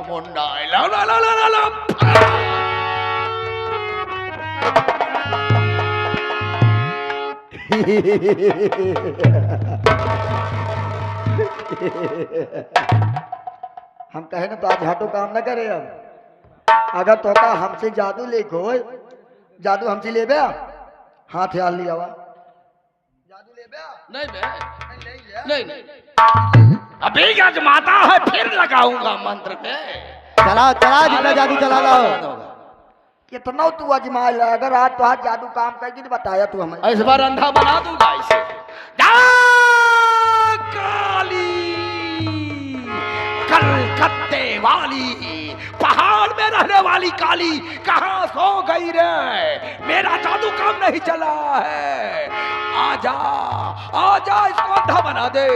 चामुंडा ला ला ला ला ला। हम कहे ना तो आज हाटो काम न करे। अब अगर तो का हमसे जादू लेको जादू हमसे ले बे हाथ हाल लिया वा जादू ले बे नहीं बे नहीं अभी आजमाता है फिर लगाऊंगा मंत्र पे। चला चला जितना जादू चला लो। कितना तू अजमा ले। अगर आज तो आज जादू काम करेगी तो बताया तू हमें। इस बार अंधा बना दूंगा इसे। काली कलकत्ते वाली पहाड़ में रहने वाली काली कहाँ सो गई रे? मेरा जादू काम नहीं चला है। आजा आजा इसको अंधा बना दे।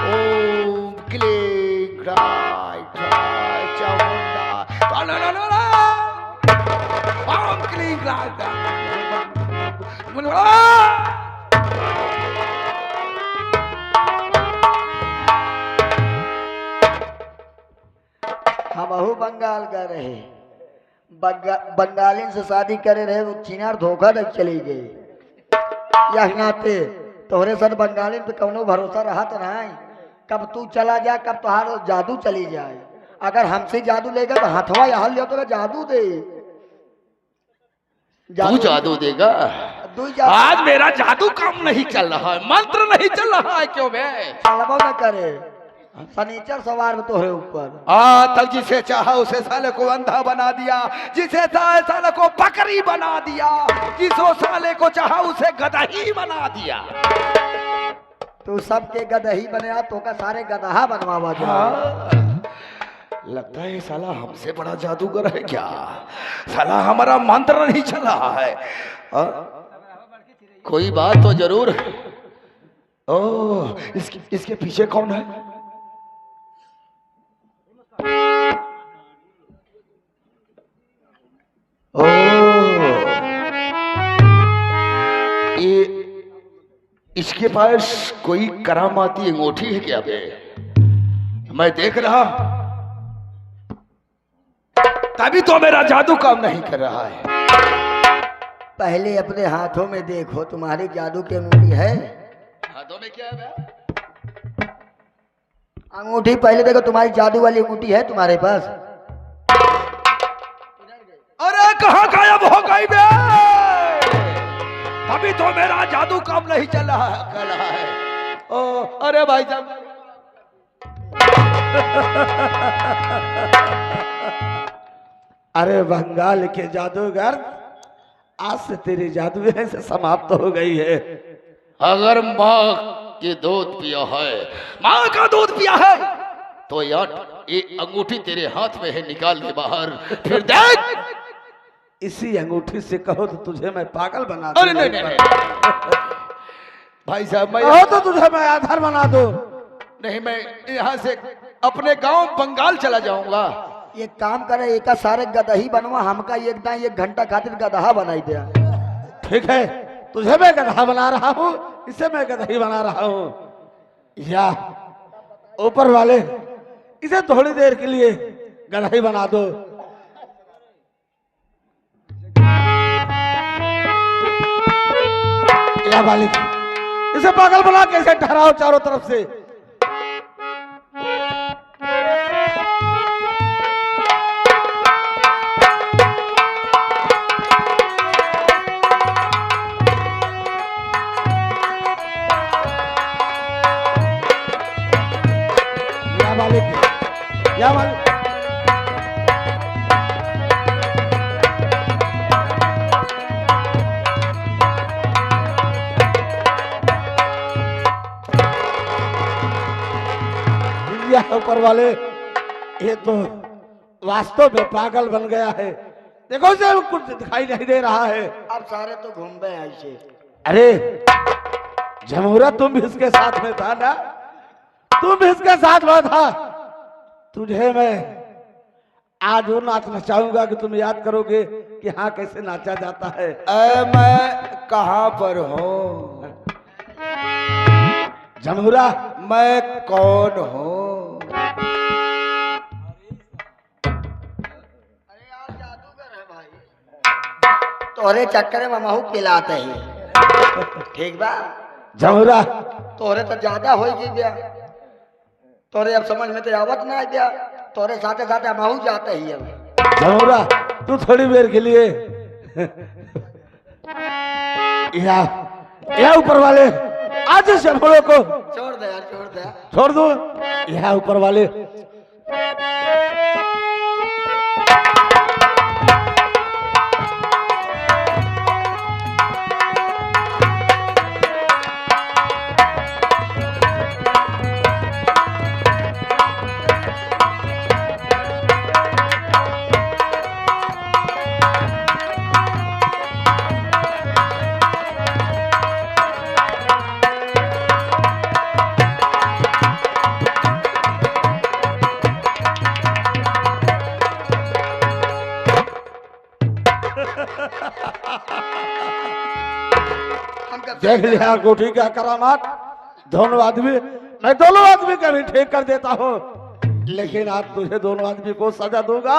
ओम क्लीं ग्राय ग्राय चामुंडा ला ला ला ला। ओम क्लीं ग्राय हम अहू बंगाल गए रहे। बंगालिन से शादी करे रहे वो चिनार धोखा तक चली गई। या नाते तोहरे सर बंगालिन पे कौनो भरोसा रहा तो नहीं। कब तू चला जा कब तुहार जादू चली जाए। अगर हमसे जादू लेगा तो हथवा यहाँ लिया तो जादू दे। तू जादू देगा? आज मेरा जादू काम नहीं चल रहा है, मंत्र नहीं चल रहा है। क्यों बे? चलबो न करे फर्नीचर सवार में तोहरे ऊपर। तब जिसे चाहा उसे साले को अंधा बना दिया, जिसे चाहे साले को बकरी बना दिया, जिसो साले को चाहा उसे गदही बना दिया। तू सबके गदही बने तो का सारे गदहा बनवावा जा। लगता है साला हमसे बड़ा जादूगर है क्या? साला हमारा मंत्र नहीं चला है। कोई बात तो जरूर है। ओह इसके पीछे कौन है? ये इसके पास कोई करामाती अंगूठी है क्या बे? मैं देख रहा तभी तो मेरा जादू काम नहीं कर रहा है। पहले अपने हाथों में देखो तुम्हारी जादू की अंगूठी है। हाथों में क्या है बे? अंगूठी पहले देखो तुम्हारी जादू वाली अंगूठी है तुम्हारे पास। अरे कहाँ गायब हो गई बे? अभी तो मेरा जादू काम नहीं चल रहा है। ओ अरे भाई साहब अरे बंगाल के जादूगर आज से तेरी जादू से समाप्त हो गई है। अगर माँ के दूध पिया है, माँ का दूध पिया है तो यार ये अंगूठी तेरे हाथ में है, निकाल के बाहर फिर देख। इसी अंगूठी से कहो तो तुझे मैं पागल बना दूं। अरे नहीं नहीं नहीं भाई साहब मैं कहो तो तुझे मैं आधार बना दूं। नहीं, मैं यहाँ से अपने गांव बंगाल चला जाऊंगा। एक काम करे एक सारे गदही बनवा हमका एक घंटा खातिर गदहा बनाई दे। ठीक है तुझे मैं गधा बना रहा हूँ, इसे मैं गदही बना रहा हूँ। या ऊपर वाले इसे थोड़ी देर के लिए गदही बना दो। या मालिक इसे पागल बना कैसे ठहराओ चारों तरफ से। या मालिक ऊपर वाले ये तो वास्तव में पागल बन गया है। देखो इसे कुछ दिखाई नहीं दे रहा है। अब सारे तो घूम गए ऐसे। अरे जमूरा तुम भी इसके साथ में था ना, तुम भी इसके साथ में था। तुझे मैं आज वो नाच नचाऊंगा कि तुम याद करोगे कि हाँ कैसे नाचा जाता है। मैं कहाँ पर हूँ? जमूरा मैं कौन हूँ? तोहरे चक्कर में महू पिलाते ही ठीक बा। जमुरा तोहरे तो ज्यादा हो गई ब्या, तोरे अब समझ में तो आवत ना ब्या, तोरे साथे साथे महू जाते ही अब। जमुरा तू थोड़ी देर के लिए या ऊपर वाले आज जमुरों को छोड़ दे यार, छोड़ दे। छोड़ दो। यहाँ ऊपर वाले देख लिया कोठी का करामात। दोनों आदमी, मैं दोनों आदमी का भी ठीक कर देता हूँ, लेकिन आज तुझे दोनों आदमी को सजा दूंगा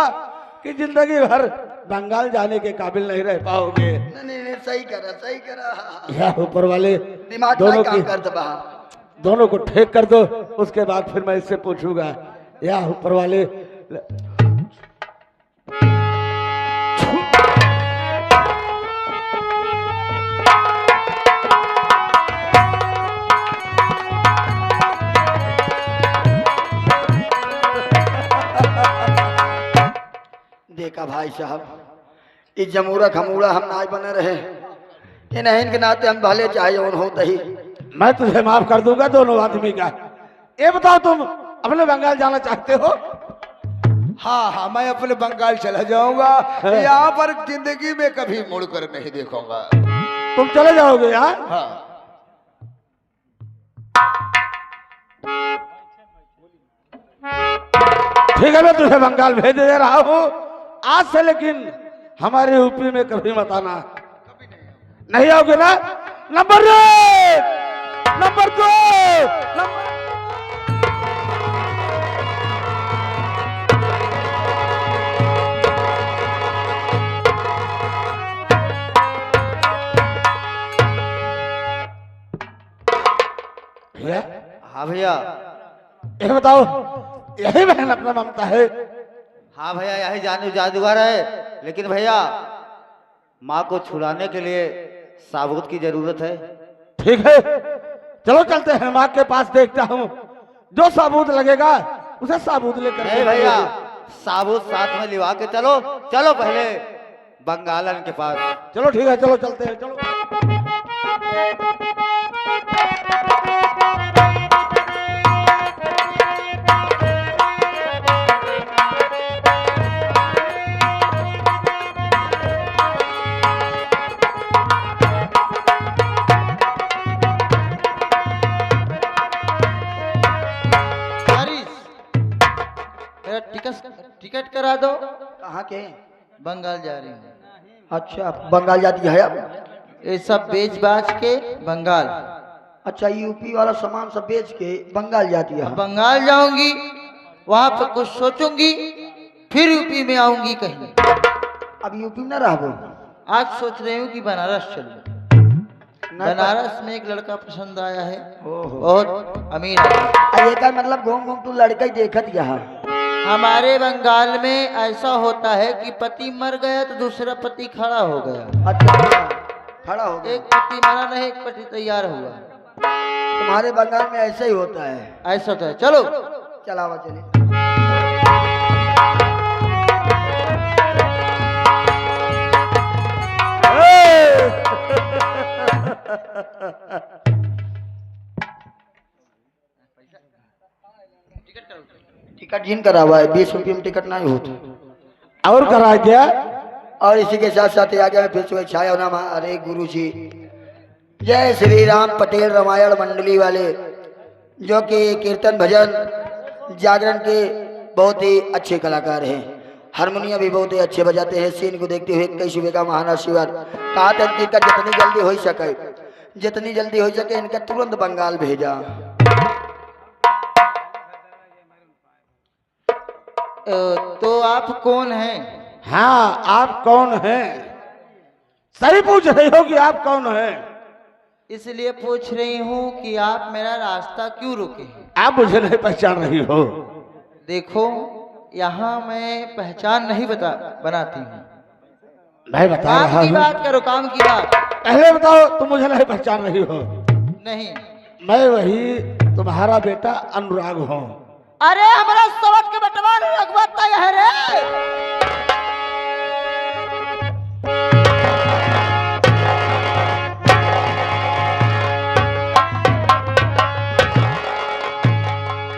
कि जिंदगी भर बंगाल जाने के काबिल नहीं रह पाओगे। नहीं, सही करा, सही करा। यह ऊपर वाले दिमाग दोनों का की काम कर दबा। दोनों को ठीक कर दो, उसके बाद फिर मैं इससे पूछूंगा। यह ऊपर वाले देखा भाई साहब, इस जमूरा खमूरा हम ना बने रहे, इन्हें के नाते हम भले चाहे उन होते ही। मैं तुझे माफ कर दूंगा दोनों आदमी का। ये बताओ तुम अपने बंगाल जाना चाहते हो? हाँ हाँ, मैं अपने बंगाल चला जाऊंगा, यहाँ पर जिंदगी में कभी मुड़कर नहीं देखूंगा। तुम चले जाओगे यहाँ? हाँ। ठीक है, मैं तुझे बंगाल भेज दे रहा हूँ आज से, लेकिन हमारे यूपी में कभी मत आना। नहीं आओगे ना? नंबर 1, नंबर 2, भैया। हाँ भैया। ये बताओ, यही बहन अपना ममता है? हाँ भैया, यही जादूगर है, लेकिन भैया माँ को छुड़ाने के लिए साबूत की जरूरत है। ठीक है, चलो चलते हैं, माँ के पास देखता हूँ, जो साबूत लगेगा उसे साबूत लेकर। नहीं भैया, साबूत साथ में लिवा के चलो। चलो पहले बंगालन के पास। चलो ठीक है, चलो चलते हैं, चलो। टिकट करा दो। कहाँ के? बंगाल जा रही हूँ। अच्छा, बंगाल जाती है अब? ये सब बेच बाच के बंगाल। अच्छा, यूपी वाला सामान सब बेच के बंगाल जाती है? बंगाल जाऊंगी, वहां पे कुछ सोचूंगी, फिर यूपी में आऊंगी कहीं। अब यूपी में न रहो? आज सोच रही हूँ कि बनारस चलूं। बनारस में एक लड़का पसंद आया है, बहुत अमीर है। ये का मतलब घूम घूम तू लड़का ही देखत यहाँ? हमारे बंगाल में ऐसा होता है कि पति मर गया तो दूसरा पति खड़ा हो गया। अच्छा, खड़ा हो गया। एक पति मरा नहीं, एक पति तैयार हुआ। तुम्हारे बंगाल में ऐसा ही होता है? ऐसा होता है। चलो चलावा चले। टिकट जिन करा हुआ है, 20 रुपये में टिकट नहीं होता। और करा क्या? और इसी के साथ साथ आगे में फिर सुबह छाया नाम हरे गुरु जी। जय श्री राम पटेल रामायण मंडली वाले, जो कि कीर्तन भजन जागरण के बहुत ही अच्छे कलाकार हैं। हारमोनियम भी बहुत ही अच्छे बजाते हैं। सीन को देखते हुए कई सुबह का महानाशिवार कहा था इनका जितनी जल्दी हो सके, जितनी जल्दी हो सके इनका तुरंत बंगाल भेजा। तो आप कौन हैं? हाँ, आप कौन हैं? सही पूछ रही हो कि आप कौन है? इसलिए पूछ रही हूँ कि आप मेरा रास्ता क्यों रुके हैं? आप मुझे नहीं पहचान रही हो। देखो, यहाँ मैं पहचान नहीं बनाती हूँ। मैं बता रहा काम की हूँ। बात करो, काम की बात। पहले बताओ, तुम मुझे नहीं पहचान रही हो? नहीं। मैं वही तुम्हारा बेटा अनुराग हूँ। अरे हमारा सवत के बटवा रघुवत्ता है रे।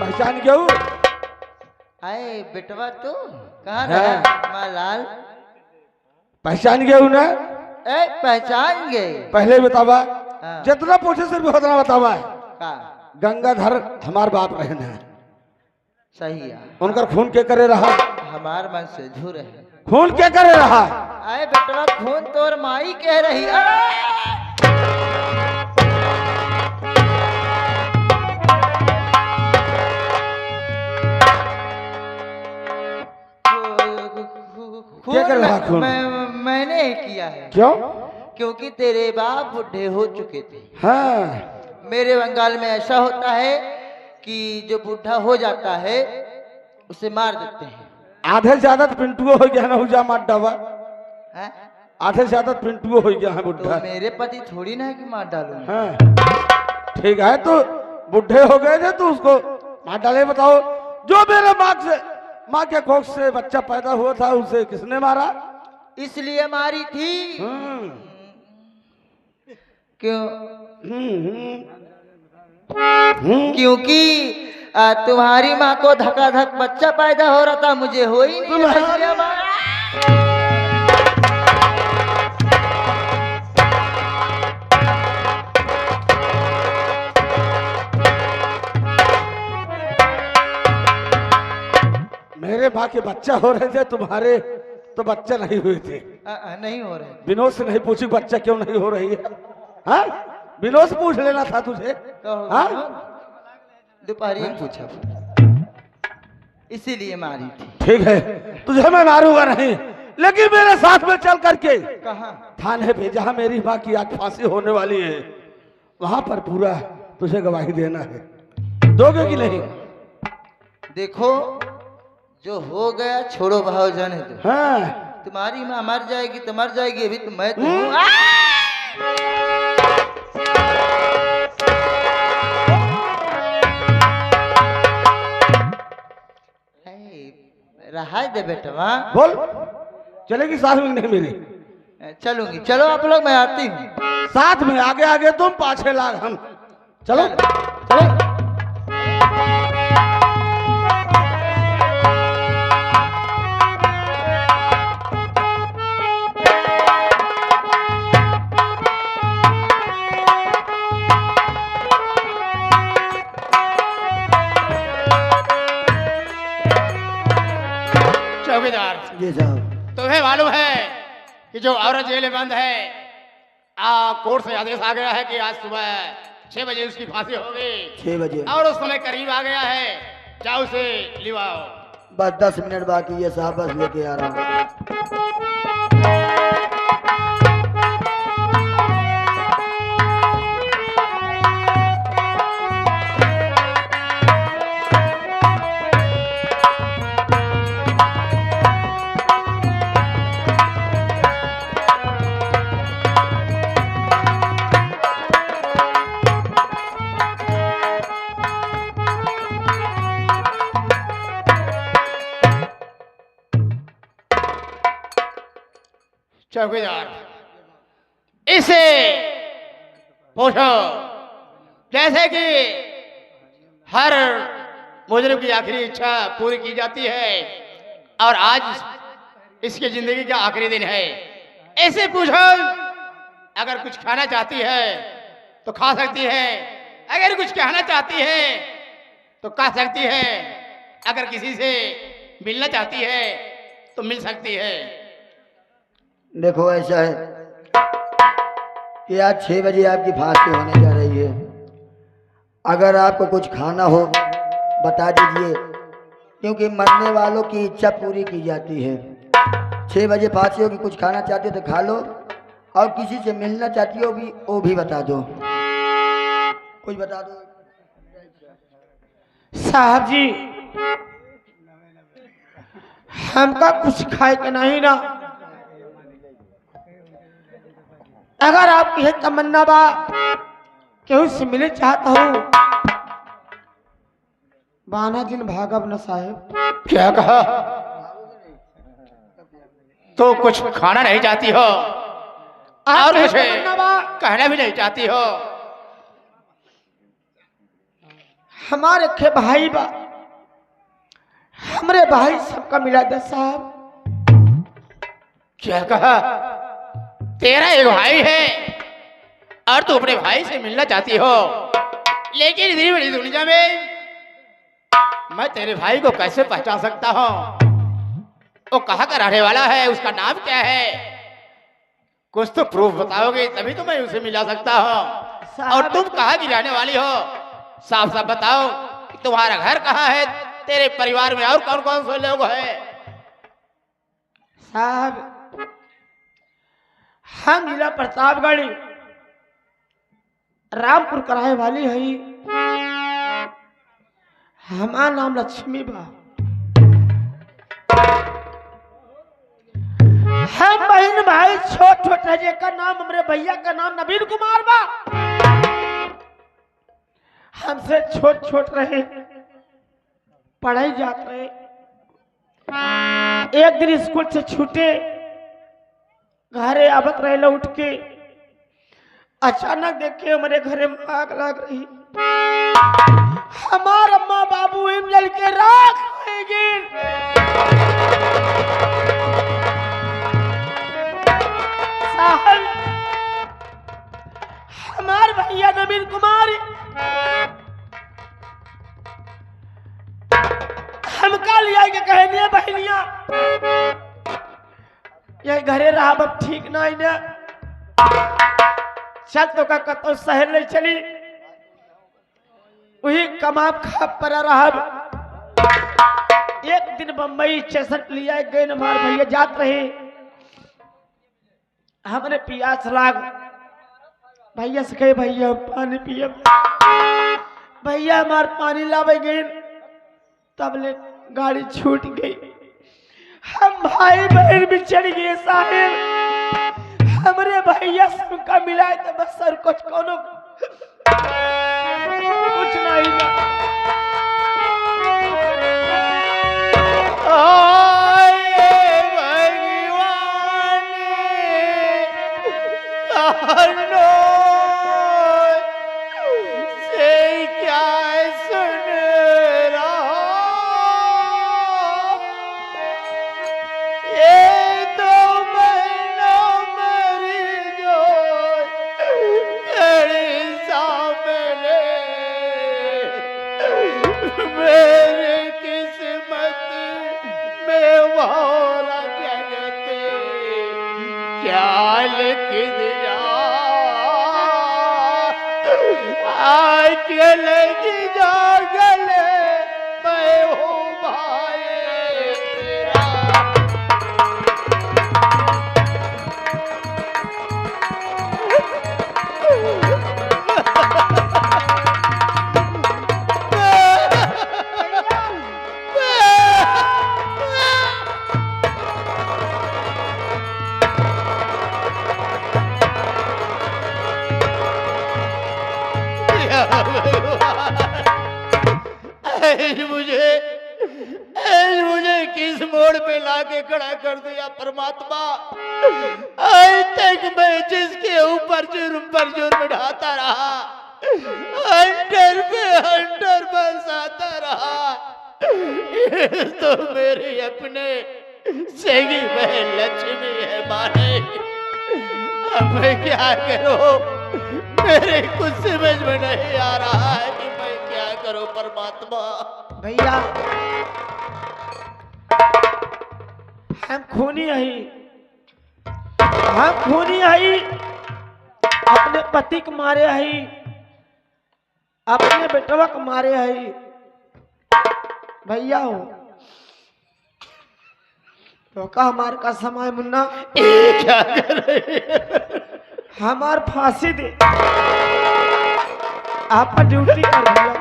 पहचान क्यों? आए बेटवा तू कहाँ हाँ। रहा मालाल? पहचान क्यों ना? ए पहचान गए। पहले बतावा। हाँ। जितना पूछे सिर्फ उतना बतावा। का गंगाधर हमार बाप रहन है। सही है। उनका खून के करे रहा? हमार मन से झूर है। खून के करे रहा? आए बेटवा खून तोर माई कह रही। क्या कर रहा खून? मैंने ही किया है। क्यों? क्योंकि तेरे बाप बुढ़े हो चुके थे। हाँ। मेरे बंगाल में ऐसा होता है कि जो बूढ़ा हो जाता है उसे मार देते हैं। आधे से ज्यादा तो पिंटुओ हो गया ना, हुजा मार डावा। हैं? आधे से ज्यादा तो पिंटुओ हो गया है तो बुढ़ा। मेरे पति थोड़ी ना है कि मार डालूंगा। हाँ। ठीक है, तो बुढ़े हो गए थे तो उसको मार डाले। बताओ, जो मेरे माँ के कोख से बच्चा पैदा हुआ था उसे किसने मारा? इसलिए मारी थी। क्यों? क्योंकि तुम्हारी माँ को धकाधक बच्चा पैदा हो रहा था, मुझे हो ही नहीं रहा, इसलिए मारा। मेरे माँ के बच्चा हो रहे थे, तुम्हारे तो बच्चा नहीं हुए थे। नहीं हो रहे। विनोद से नहीं पूछी बच्चा क्यों नहीं हो रही है? हाँ, विनोद से पूछ लेना था तुझे। हाँ, दोपहरी में पूछा, इसीलिए मारी थी। ठीक है, तुझे मैं मारूंगा नहीं, लेकिन मेरे साथ में चल करके कहाँ? थाने पे, जहाँ मेरी माँ की आज फांसी होने वाली है, वहां पर पूरा तुझे गवाही देना है। दोगे कि नहीं? देखो, जो हो गया छोड़ो, भाव जाने दो। हाँ। तुम्हारी माँ मर जाएगी तो मर जाएगी, अभी तो मैं तो रहा दे बेटवा। बोल, चलेगी साथ में नहीं मेरी? चलूंगी। चलो आप लोग, मैं आती हूँ साथ में। आगे आगे तुम, पाछे लाग हम। चलो चलो। चौकीदार, जी साहब। तुम्हें मालूम है कि जो औरत जेल में बंद है, कोर्ट से आदेश आ गया है कि आज सुबह 6 बजे उसकी फांसी होगी। 6 बजे? और उस समय करीब आ गया है, जाओ उसे लिवाओ। बस 10 मिनट बाकी है साहब, बस लेके आ रहा हूँ। चौकीदार, इसे पूछो जैसे कि हर मुजरिम की आखिरी इच्छा पूरी की जाती है और आज इसकी जिंदगी का आखिरी दिन है। ऐसे पूछो, अगर कुछ खाना चाहती है तो खा सकती है, अगर कुछ कहना चाहती है तो कह सकती है, अगर किसी से मिलना चाहती है तो मिल सकती है। देखो, ऐसा है कि आज 6 बजे आपकी फांसी होने जा रही है। अगर आपको कुछ खाना हो बता दीजिए, क्योंकि मरने वालों की इच्छा पूरी की जाती है। 6 बजे फांसी होगी, कुछ खाना चाहते हो तो खा लो, और किसी से मिलना चाहती हो भी वो भी बता दो, कुछ बता दो। साहब जी हमका कुछ खाए के नहीं ना, अगर आपकी है तमन्ना बा केहू से मिले चाहता हूँ, बाना दिन भागब न साहेब। क्या कहा? तो कुछ खाना नहीं चाहती हो और कुछ कहना भी नहीं चाहती हो? हमारे के भाई बा, हमरे भाई सबका मिला दे साहब। क्या कहा? तेरा एक भाई है और तू अपने भाई से मिलना चाहती हो, लेकिन इतनी बड़ी दुनिया में मैं तेरे भाई को कैसे पहचान सकता हूँ? वो कहाँ का रहने वाला है, उसका नाम क्या है? कुछ तो प्रूफ बताओगे तभी तो मैं उसे मिला सकता हूँ। और तुम कहाँ की रहने वाली हो? साफ साफ बताओ कि तुम्हारा घर कहाँ है, तेरे परिवार में और कौन कौन से लोग हैं? साहब हम जिला प्रतापगढ़ रामपुर कराए वाली है, हमारा नाम लक्ष्मी बा। हम बहन भाई छोट छोट है, का नाम हमरे भैया का नाम नवीन कुमार बा। हमसे छोट छोट रहे, पढ़ाई जात रहे। एक दिन स्कूल से छूटे, घरे आवत रहे लौट के, अचानक देखे हमारे घरे में आग लग रही। हमार अम्मा बाबू हिम जल के राख हो गए। साहब हमार भैया नवीन कुमार हमका लिया के कहने बहनिया ये घरे रहा अब ठीक नहीं ना, चल तो का कतो शहर ले चली, वही कमाब खाब पर रहा। एक दिन बम्बई स्टेशन लिया गए, हमारे भैया जात रहे, हमने पियास लाग भैया से कहे भैया पानी पिए, भैया हमार पानी लावे गए, तब ले गाड़ी छूट गई। हम भाई बहन भी चढ़ गए साहिब, हमरे भैया सबका मिलाए तो बस सर कुछ कोनो कुछ नहीं ना। मुझे किस मोड़ पे लाके खड़ा कर दिया परमात्मा। आज तक मैं जिसके ऊपर जुर्म पर जुर्म ढाता रहा, हंटर पे हंटर बरसाता रहा, ये तो मेरी अपने सेगी बहन लक्ष्मी है माने। अब मैं क्या करूं, मेरे कुछ समझ में नहीं आ रहा है कि मैं क्या करूं परमात्मा। भैया हम खूनी आई, हम खूनी आई, अपने पति को मारे आई, अपने बेटवा को मारे आई। भैया हो तो का हमार का समय मुन्ना ये क्या कर रहे हैं? हमार फांसी दे आपका ड्यूटी कर दिया।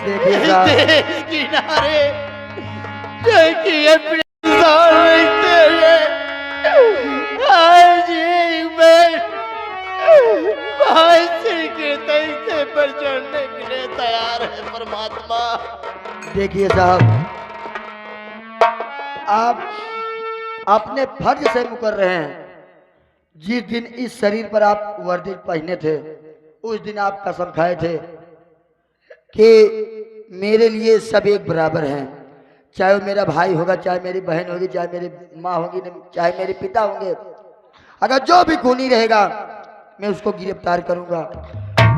देखिए साहब, देश किनारे देखिए अपने इंसान रहते हुए आज एक मैं फांसी के दस्ते पर चढ़ने के लिए तैयार है परमात्मा। देखिए साहब, आप अपने फर्ज से मुकर रहे हैं। जिस दिन इस शरीर पर आप वर्दी पहने थे उस दिन आप कसम खाए थे कि मेरे लिए सब एक बराबर हैं, चाहे वो मेरा भाई होगा, चाहे मेरी बहन होगी, चाहे मेरी माँ होगी, चाहे मेरे पिता होंगे। अगर जो भी खूनी रहेगा मैं उसको गिरफ्तार करूंगा,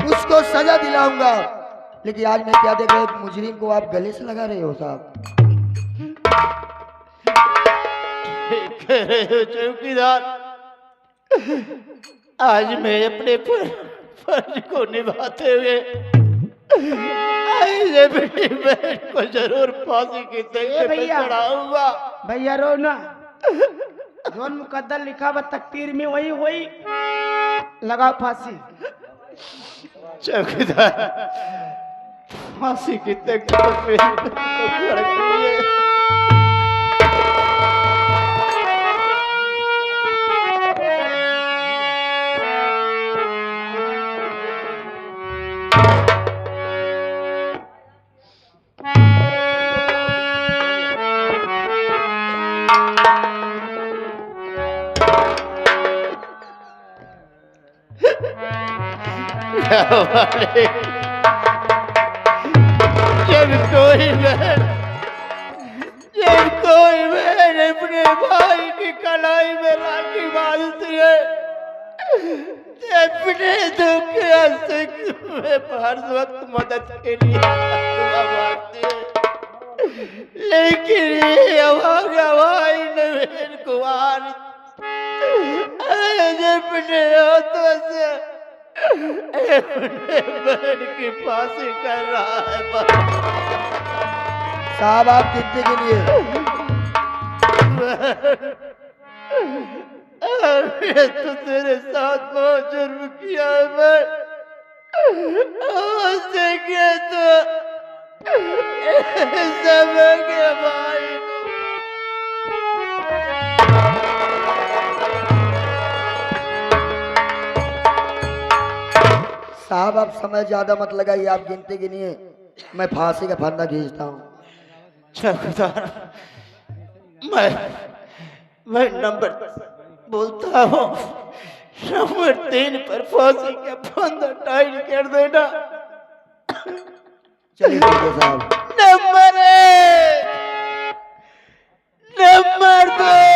उसको सजा दिलाऊंगा। लेकिन आज मैं क्या देख रहा हूं, एक मुजरिम को आप गले से लगा रहे हो साहब। कह रहे हो चौकीदार, आज मैं अपने फर्ज को निभाते हुए आज अपनी बहन को जरूर फांसी की दंगे पे चढ़ाऊंगा। भैया रो ना, जोन मुकद्दर लिखा हुआ तकदीर में वही वही लगा फांसी। चौकीदार, फांसी की तकदीर पे खड़ा करिए। जब कोई बहन अपने भाई की कलाई में राखी बांधती है, अपने दुख के हंसे में हर वक्त मदद के लिए दुआ मांगती है। लेकिन ये अभागा भाई नवीन कुमार आज अपने हाथों से अपने बहन की फांसी कर रहा है। साहब आप गिनती गिनिए। तो तेरे साथ बहुत जुर्म किया है मैं, उससे किया तो सब के भाई। साहब आप समय ज्यादा मत लगाइए, आप गिनती गिनिए, मैं फांसी का फंदा खींचता हूँ। चौकीदार, मैं नंबर बोलता हूँ, नंबर 3 पर फांसी का फंदा टाइट कर देना। चलिए ठीक है साहब। Number 1, number 2